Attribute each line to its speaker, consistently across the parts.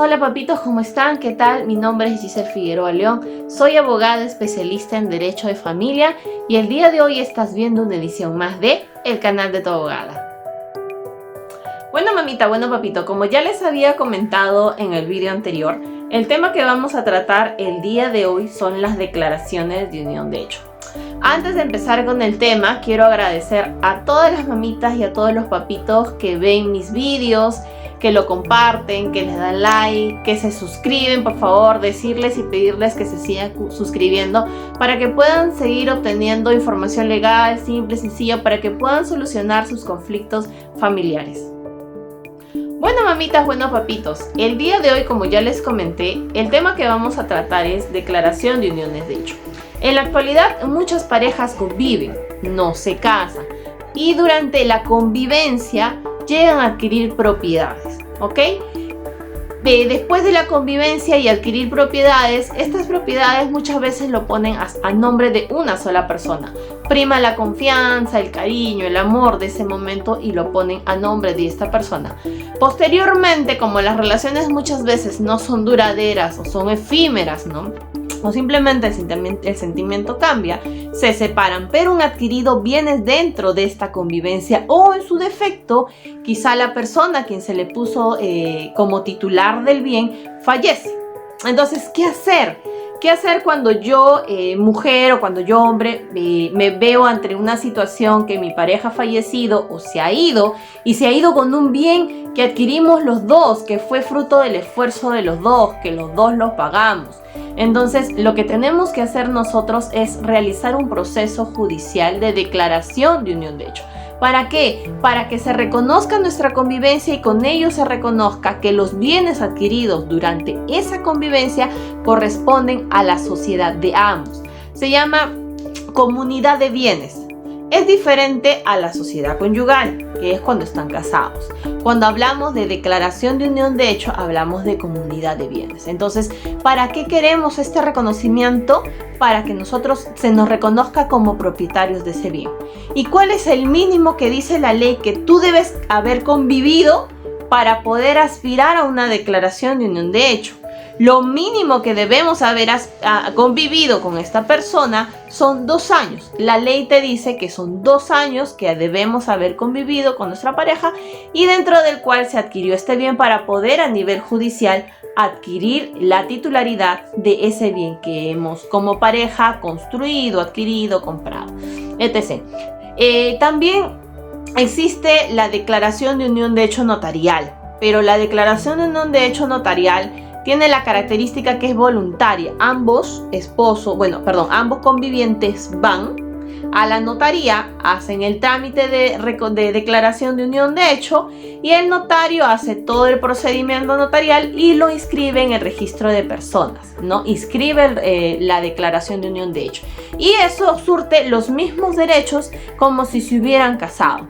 Speaker 1: hola papitos, ¿cómo están? ¿Qué tal? Mi nombre es Giselle Figueroa León, soy abogada especialista en Derecho de Familia y el día de hoy estás viendo una edición más de El Canal de tu Abogada. Bueno mamita, bueno papito, como ya les había comentado en el vídeo anterior, el tema que vamos a tratar el día de hoy son las declaraciones de unión de hecho. Antes de empezar con el tema, quiero agradecer a todas las mamitas y a todos los papitos que ven mis vídeos, que lo comparten, que les dan like, que se suscriben. Por favor, decirles y pedirles que se sigan suscribiendo para que puedan seguir obteniendo información legal, simple, sencilla, para que puedan solucionar sus conflictos familiares. Bueno mamitas, buenos papitos, el día de hoy, como ya les comenté, el tema que vamos a tratar es declaración de uniones de hecho. En la actualidad muchas parejas conviven, no se casan y durante la convivencia llegan a adquirir propiedades, ¿ok? Después de la convivencia y adquirir propiedades, estas propiedades muchas veces lo ponen a nombre de una sola persona. Prima la confianza, el cariño, el amor de ese momento y lo ponen a nombre de esta persona. Posteriormente, como las relaciones muchas veces no son duraderas o son efímeras, ¿no? O simplemente el sentimiento cambia, se separan, pero un adquirido viene dentro de esta convivencia o en su defecto, quizá la persona a quien se le puso como titular del bien fallece. Entonces, ¿qué hacer? ¿Qué hacer cuando yo, mujer o cuando yo, hombre, me veo ante una situación que mi pareja ha fallecido o se ha ido y se ha ido con un bien que adquirimos los dos, que fue fruto del esfuerzo de los dos, que los dos lo pagamos? Entonces, lo que tenemos que hacer nosotros es realizar un proceso judicial de declaración de unión de hecho. ¿Para qué? Para que se reconozca nuestra convivencia y con ello se reconozca que los bienes adquiridos durante esa convivencia corresponden a la sociedad de ambos. Se llama comunidad de bienes. Es diferente a la sociedad conyugal, que es cuando están casados. Cuando hablamos de declaración de unión de hecho, hablamos de comunidad de bienes. Entonces, ¿para qué queremos este reconocimiento? Para que nosotros se nos reconozca como propietarios de ese bien. ¿Y cuál es el mínimo que dice la ley que tú debes haber convivido para poder aspirar a una declaración de unión de hecho? Lo mínimo que debemos haber convivido con esta persona son 2 años. La ley te dice que son 2 años que debemos haber convivido con nuestra pareja y dentro del cual se adquirió este bien para poder a nivel judicial adquirir la titularidad de ese bien que hemos como pareja construido, adquirido, comprado, etc. También existe la declaración de unión de hecho notarial, pero la declaración de unión de hecho notarial tiene la característica que es voluntaria. Ambos convivientes van a la notaría, hacen el trámite de declaración de unión de hecho y el notario hace todo el procedimiento notarial y lo inscribe en el registro de personas, ¿no? Inscribe la declaración de unión de hecho. Y eso surte los mismos derechos como si se hubieran casado.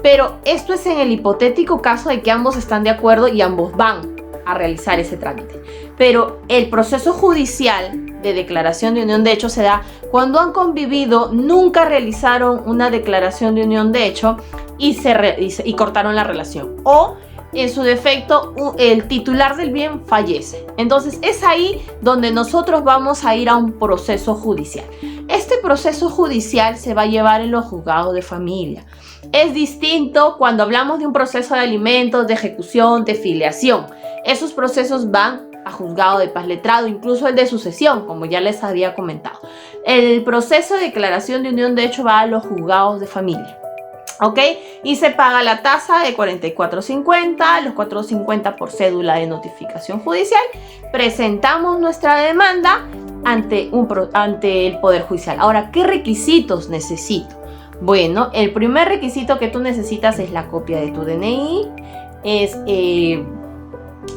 Speaker 1: Pero esto es en el hipotético caso de que ambos están de acuerdo y ambos van a realizar ese trámite. Pero el proceso judicial de declaración de unión de hecho se da cuando han convivido, nunca realizaron una declaración de unión de hecho y cortaron la relación. O en su defecto, el titular del bien fallece. Entonces es ahí donde nosotros vamos a ir a un proceso judicial. Este proceso judicial se va a llevar en los juzgados de familia. Es distinto cuando hablamos de un proceso de alimentos, de ejecución, de filiación. Esos procesos van a juzgado de paz letrado, incluso el de sucesión, como ya les había comentado. El proceso de declaración de unión de hecho va a los juzgados de familia, ¿ok? Y se paga la tasa de 44.50, los 4.50 por cédula de notificación judicial. Presentamos nuestra demanda ante el Poder Judicial. Ahora, ¿qué requisitos necesito? Bueno, el primer requisito que tú necesitas es la copia de tu DNI, es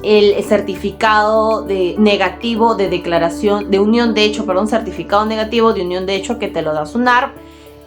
Speaker 1: el certificado negativo de declaración de unión de hecho, certificado negativo de unión de hecho que te lo da SUNARP,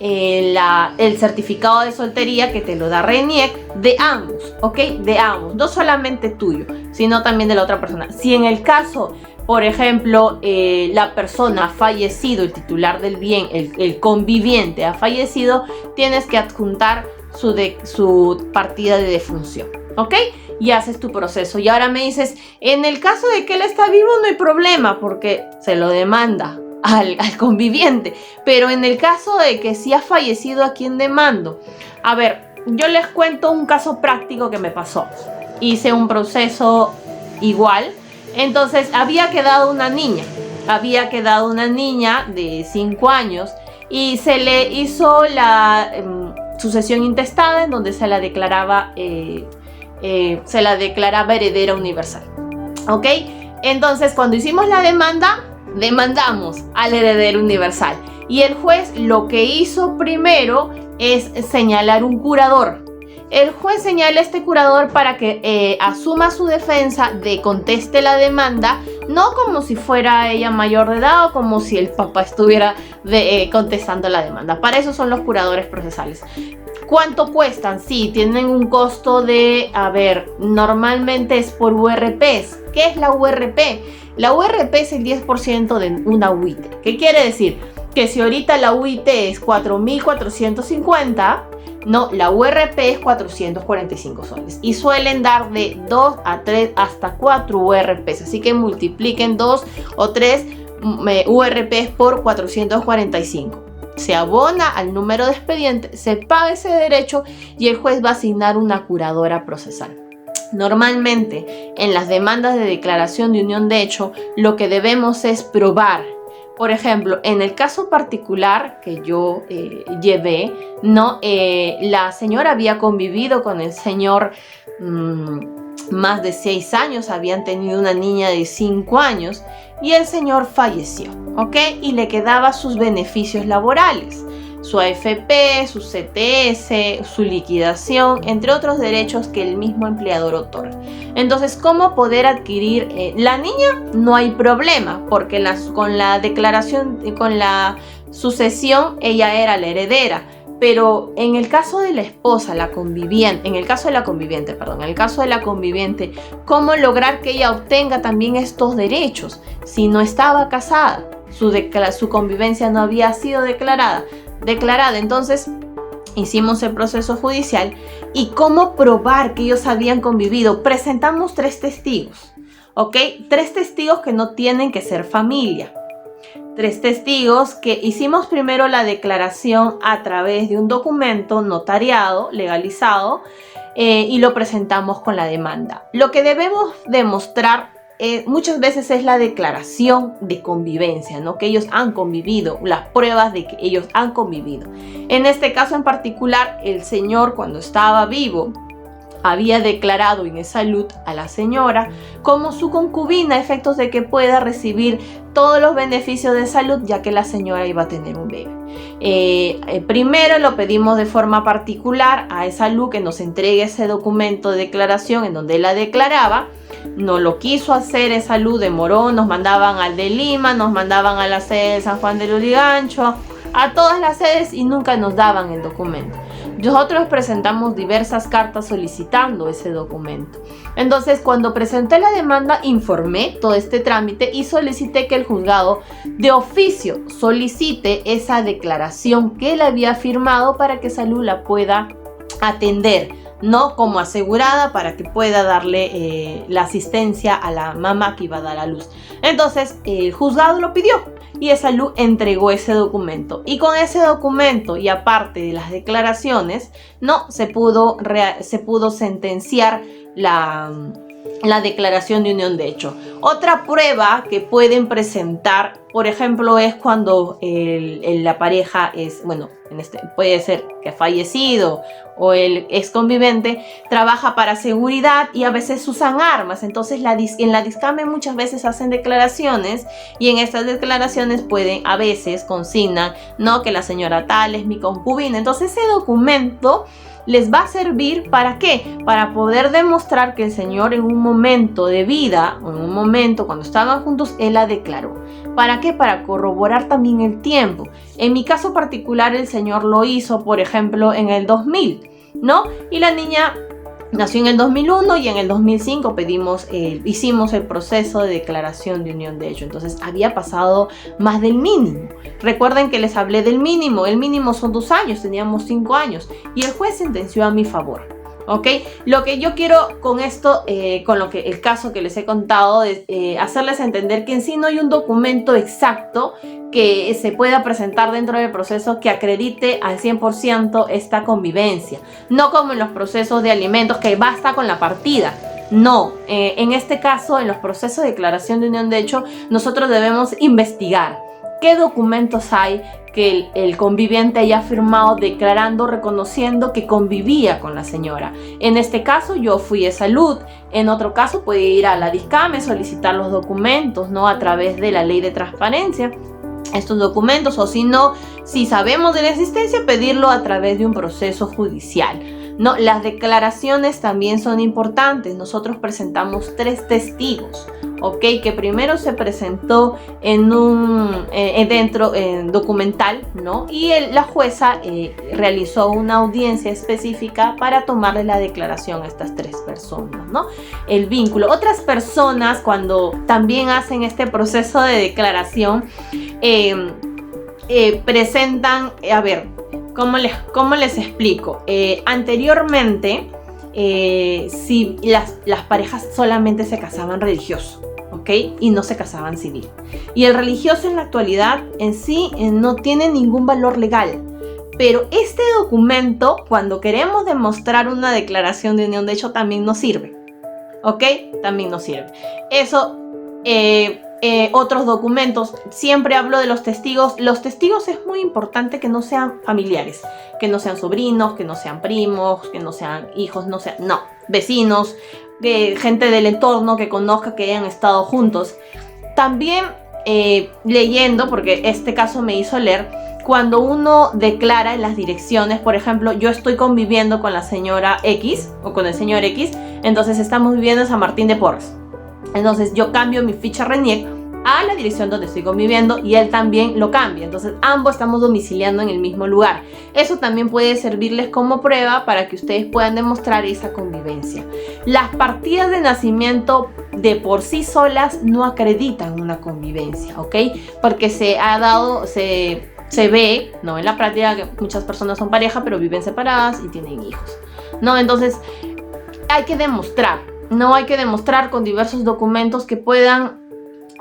Speaker 1: el certificado de soltería que te lo da RENIEC, de ambos, ¿ok? De ambos, no solamente tuyo, sino también de la otra persona. Si en el caso, por ejemplo, la persona ha fallecido, el titular del bien, el conviviente ha fallecido, tienes que adjuntar su partida de defunción. ¿ok? Y haces tu proceso. Y ahora me dices, en el caso de que él está vivo no hay problema porque se lo demanda al conviviente. Pero en el caso de que sí ha fallecido, ¿a quién demando? A ver, yo les cuento un caso práctico que me pasó. Hice un proceso igual. Entonces había quedado una niña de 5 años y se le hizo la sucesión intestada en donde se la declaraba heredera universal, ¿ok? Entonces cuando hicimos la demanda, demandamos al heredero universal y el juez lo que hizo primero es señalar un curador. El juez señala a este curador para que asuma su defensa, conteste la demanda, no como si fuera ella mayor de edad o como si el papá estuviera contestando la demanda. Para eso son los curadores procesales. ¿Cuánto cuestan? Sí, tienen un costo de, normalmente es por URPs. ¿Qué es la URP? La URP es el 10% de una UIT. ¿Qué quiere decir? Que si ahorita la UIT es 4.450, no, la URP es 445 soles y suelen dar de 2 a 3 hasta 4 URPs, así que multipliquen 2 o 3 URPs por 445. Se abona al número de expediente, se paga ese derecho y el juez va a asignar una curadora procesal. Normalmente en las demandas de declaración de unión de hecho lo que debemos es probar. Por ejemplo, en el caso particular que yo llevé, la señora había convivido con el señor más de 6 años, habían tenido una niña de 5 años y el señor falleció, ¿ok? Y le quedaban sus beneficios laborales, su AFP, su CTS, su liquidación, entre otros derechos que el mismo empleador otorga. Entonces, ¿cómo poder adquirir? La niña no hay problema, porque con la declaración, con la sucesión, ella era la heredera. Pero en el caso de la esposa, en el caso de la conviviente, ¿cómo lograr que ella obtenga también estos derechos? Si no estaba casada, su convivencia no había sido declarada. Entonces hicimos el proceso judicial y cómo probar que ellos habían convivido. Presentamos 3 testigos, ¿ok? 3 testigos que no tienen que ser familia. 3 testigos que hicimos primero la declaración a través de un documento notariado, legalizado, y lo presentamos con la demanda. Lo que debemos demostrar muchas veces es la declaración de convivencia, ¿no? Que ellos han convivido, las pruebas de que ellos han convivido. En este caso en particular, el señor cuando estaba vivo había declarado en salud a la señora como su concubina, a efectos de que pueda recibir todos los beneficios de salud, ya que la señora iba a tener un bebé. Primero lo pedimos de forma particular a salud que nos entregue ese documento de declaración en donde la declaraba. No lo quiso hacer, salud demoró, nos mandaban al de Lima, nos mandaban a la sede de San Juan de Lurigancho, a todas las sedes y nunca nos daban el documento. Nosotros presentamos diversas cartas solicitando ese documento. Entonces, cuando presenté la demanda, informé todo este trámite y solicité que el juzgado de oficio solicite esa declaración que él había firmado para que salud la pueda atender, no como asegurada, para que pueda darle la asistencia a la mamá que iba a dar a luz. Entonces, el juzgado lo pidió. Y salud entregó ese documento. Y con ese documento y aparte de las declaraciones, se pudo sentenciar la declaración de unión de hecho. Otra prueba que pueden presentar, por ejemplo, es cuando la pareja es, puede ser que ha fallecido o el ex convivente trabaja para seguridad y a veces usan armas. Entonces en la Discame muchas veces hacen declaraciones y en estas declaraciones a veces consignan, que la señora tal es mi concubina. Entonces ese documento les va a servir ¿para qué? Para poder demostrar que el señor en un momento de vida, o en un momento cuando estaban juntos, él la declaró. ¿Para qué? Para corroborar también el tiempo. En mi caso particular, el señor lo hizo, por ejemplo, en el 2000, y la niña nació en el 2001 y en el 2005 hicimos el proceso de declaración de unión de hecho. Entonces había pasado más del mínimo. Recuerden que les hablé del mínimo. El mínimo son 2 años, teníamos 5 años y el juez sentenció a mi favor. ¿Ok? Lo que yo quiero con esto, el caso que les he contado, es hacerles entender que en sí no hay un documento exacto que se pueda presentar dentro del proceso que acredite al 100% esta convivencia. No como en los procesos de alimentos, que basta con la partida. No, en este caso, en los procesos de declaración de unión de hecho, nosotros debemos investigar qué documentos hay que el conviviente haya firmado declarando, reconociendo que convivía con la señora. En este caso yo fui a salud, en otro caso puede ir a la DISCAME, solicitar los documentos, ¿no? A través de la ley de transparencia, estos documentos, o si no, si sabemos de la existencia, pedirlo a través de un proceso judicial. No, las declaraciones también son importantes. Nosotros presentamos 3 testigos, ¿ok? Que primero se presentó en un documental, ¿no? Y la jueza realizó una audiencia específica para tomarle la declaración a estas 3 personas, ¿no? El vínculo. Otras personas, cuando también hacen este proceso de declaración, presentan, a ver, ¿cómo les explico? Anteriormente, si las parejas solamente se casaban religioso, ¿ok? Y no se casaban civil. Y el religioso en la actualidad en sí no tiene ningún valor legal. Pero este documento, cuando queremos demostrar una declaración de unión de hecho, también nos sirve, ¿ok? También nos sirve. Eso, otros documentos, siempre hablo de los testigos. Los testigos es muy importante que no sean familiares, que no sean sobrinos, que no sean primos, que no sean hijos, vecinos, gente del entorno que conozca, que hayan estado juntos. También leyendo, porque este caso me hizo leer, cuando uno declara en las direcciones, por ejemplo, yo estoy conviviendo con la señora X o con el señor X, entonces estamos viviendo en San Martín de Porres. Entonces yo cambio mi ficha RENIEC a la dirección donde estoy conviviendo y él también lo cambia. Entonces ambos estamos domiciliando en el mismo lugar. Eso también puede servirles como prueba para que ustedes puedan demostrar esa convivencia. Las partidas de nacimiento de por sí solas no acreditan una convivencia, ¿ok? Porque se ve, ¿no? En la práctica que muchas personas son pareja pero viven separadas y tienen hijos, ¿no? Entonces hay que demostrar. No hay que demostrar con diversos documentos que puedan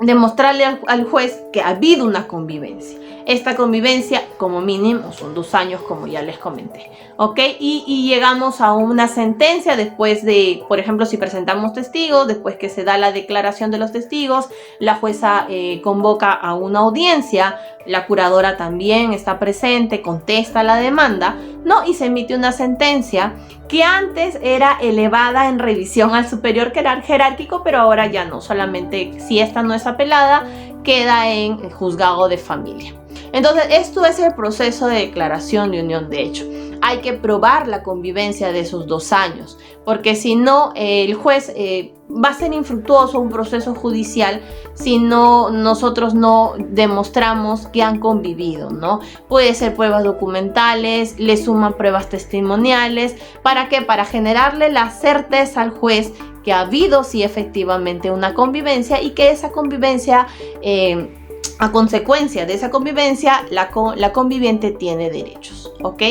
Speaker 1: demostrarle al juez que ha habido una convivencia. Esta convivencia, como mínimo, son 2 años, como ya les comenté, ¿ok? Y llegamos a una sentencia después de, por ejemplo, si presentamos testigos, después que se da la declaración de los testigos, la jueza convoca a una audiencia, la curadora también está presente, contesta la demanda, ¿no? Y se emite una sentencia que antes era elevada en revisión al superior jerárquico, pero ahora ya no, solamente si esta no es apelada, queda en el juzgado de familia. Entonces, esto es el proceso de declaración de unión de hecho. Hay que probar la convivencia de esos 2 años, porque si no, el juez va a ser infructuoso un proceso judicial si nosotros no demostramos que han convivido, ¿no? Puede ser pruebas documentales, le suman pruebas testimoniales. ¿Para qué? Para generarle la certeza al juez que ha habido sí efectivamente una convivencia y que esa convivencia, a consecuencia de esa convivencia, la conviviente tiene derechos, ¿ok?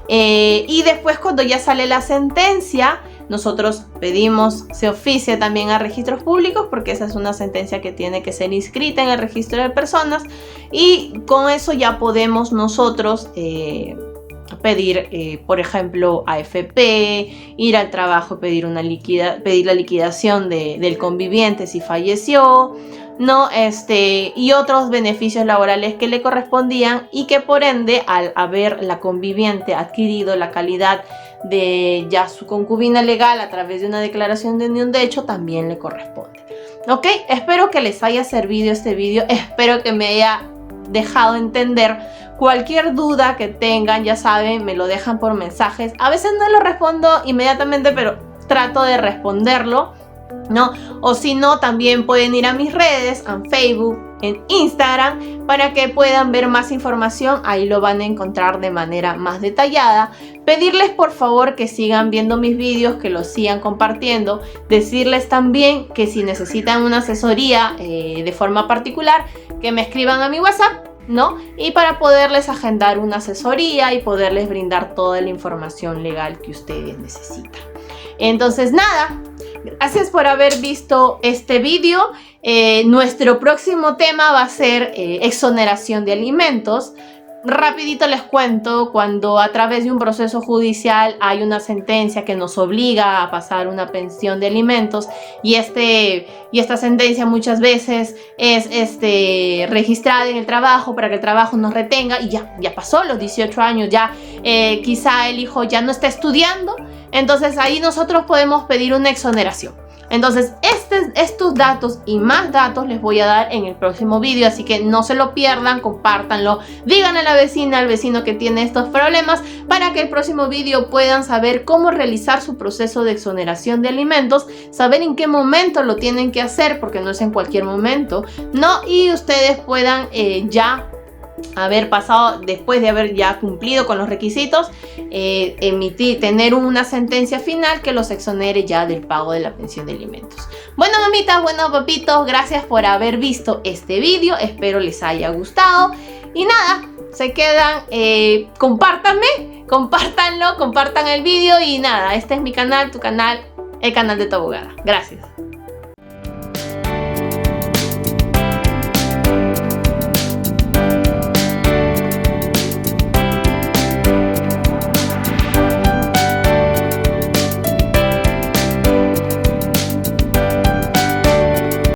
Speaker 1: Y después, cuando ya sale la sentencia, nosotros pedimos, se oficia también a registros públicos, porque esa es una sentencia que tiene que ser inscrita en el registro de personas, y con eso ya podemos nosotros pedir, por ejemplo, AFP, ir al trabajo, pedir la liquidación del conviviente si falleció, ¿no? Y otros beneficios laborales que le correspondían y que por ende, al haber la conviviente adquirido la calidad de ya su concubina legal a través de una declaración de unión de hecho, también le corresponde. ¿Ok? Espero que les haya servido este vídeo, espero que me haya dejado entender. Cualquier duda que tengan, ya saben, me lo dejan por mensajes. A veces no lo respondo inmediatamente, pero trato de responderlo, ¿no? O si no, también pueden ir a mis redes, en Facebook, en Instagram, para que puedan ver más información. Ahí lo van a encontrar de manera más detallada. Pedirles por favor que sigan viendo mis vídeos, que los sigan compartiendo. Decirles también que si necesitan una asesoría de forma particular, que me escriban a mi WhatsApp. ¿no? Y para poderles agendar una asesoría y poderles brindar toda la información legal que ustedes necesitan. Entonces, nada, gracias por haber visto este vídeo. Nuestro próximo tema va a ser exoneración de alimentos. Rapidito les cuento, cuando a través de un proceso judicial hay una sentencia que nos obliga a pasar una pensión de alimentos y esta sentencia muchas veces es registrada en el trabajo para que el trabajo nos retenga y ya pasó los 18 años, ya quizá el hijo ya no está estudiando, entonces ahí nosotros podemos pedir una exoneración. Entonces estos datos y más datos les voy a dar en el próximo vídeo, así que no se lo pierdan, compártanlo, díganle a la vecina, al vecino que tiene estos problemas para que el próximo vídeo puedan saber cómo realizar su proceso de exoneración de alimentos, saber en qué momento lo tienen que hacer, porque no es en cualquier momento, ¿no? Y ustedes puedan ya haber pasado, después de haber ya cumplido con los requisitos, tener una sentencia final que los exonere ya del pago de la pensión de alimentos. Bueno, mamitas, bueno, papitos, gracias por haber visto este vídeo, espero les haya gustado y nada, se quedan, compártanlo, compartan el vídeo y nada, este es mi canal, tu canal, el canal de tu abogada. Gracias.